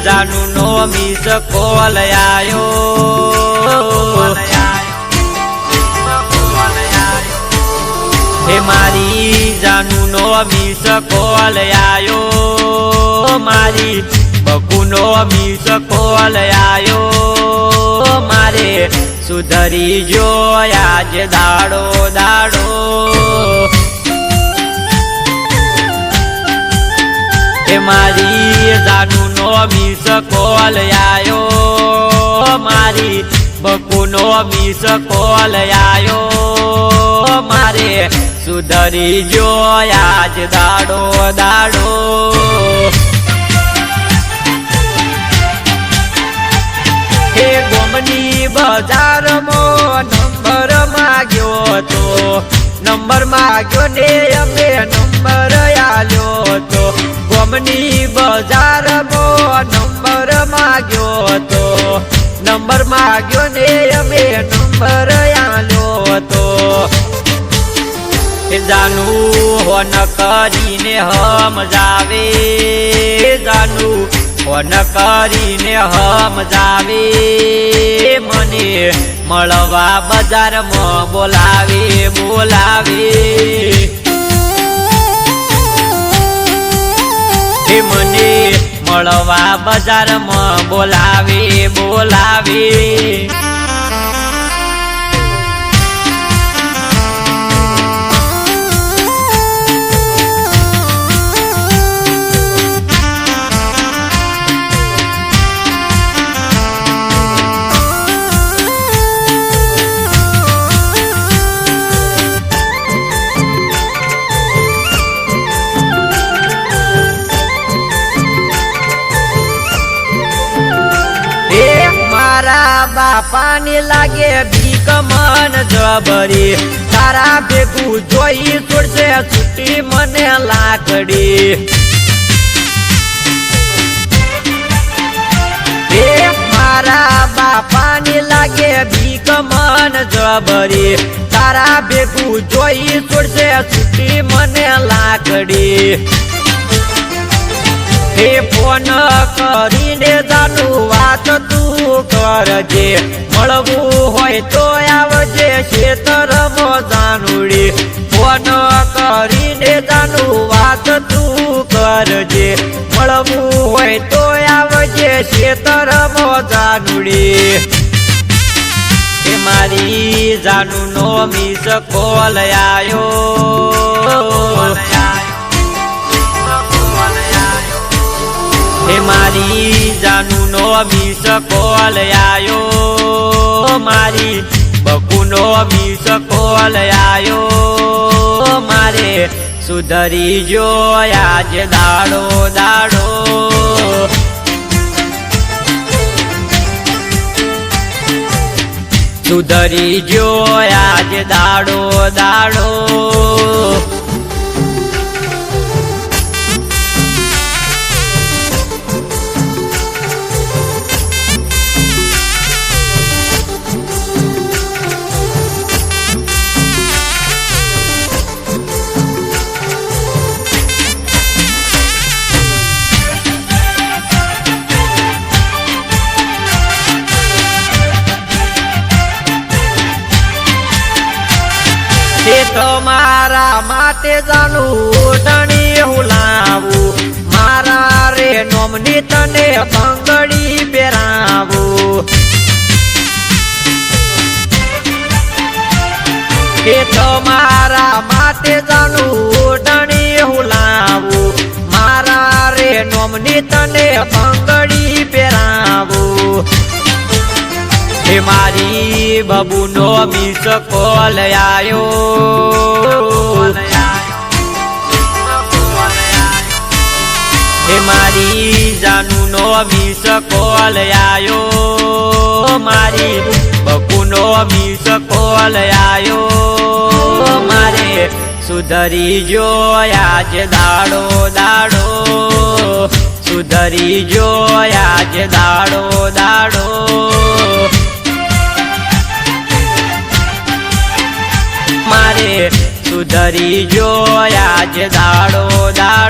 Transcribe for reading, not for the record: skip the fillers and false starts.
जानू no miss call आयो हे मारी जानू नो मिस कॉल आयो मारी बकू नो मिस कॉल आयो मारे सुधरी जो आज दाड़ो दाड़ो हे मारी जानू नो मिस कॉल आयो मारी बकू नो मिस कॉल आयो मारे सुधरी जो आज दाड़ो दाड़ो हे गोमनी बजार मो नंबर माग्यो तो नंबर माग्यो ने अमे नंबर आल्यो तो गोमनी बजार मो नंबर माग्यो तो नंबर माग्यो ने अमे नंबर आल्यो तो जानू होन करीने हम जावे जानू होन करीने हम जावे मने मळवा बजार में बोलावे बोलावे हे मने मळवा बजार में बोलावे बोलावे बापा ने लागे भीख मन जबरी तारा भेगू जोई छोड़से छुट्टी मने लाकड़ी मारा बापा ने लागे भीख मन जबरी तारा भेगू जोई छोड़से छुट्टी मने लाकड़ी हे फोन करीने जानू वात तू करजे मळवू होय तो आवजे क्षेत्र मो जानूडी फोन करीने जानू वात तू करजे मळवू होय तो आवजे क्षेत्र मो जानूडी हे मारी जानू नो मिस कॉल आयो हे मारी जानू नो मिस कॉल आयो मारी बकू नो मिस कॉल आयो मारे सुधरी जो आज दाड़ो दाड़ो सुधरी जो आज दाड़ो दाड़ो मारा माते जानू ओढणी हुलावू मारा रे नोमनी तने बंगड़ी पेरावू हे तो मारा माते जानू ओढणी हुलावू मारा रे नोमनी तने बंगड़ी पेरावू हे मारी बबू नो मिस कॉल आयो हे मारी जानू नो मिस कॉल आयो मारी बकू नो मिस कॉल आयो मारे सुधरी जो आज दाड़ो दाड़ो सुधरी जो आज दाड़ो दाड़ो मारे सुधरी जो आज दाड़ो दाड़ो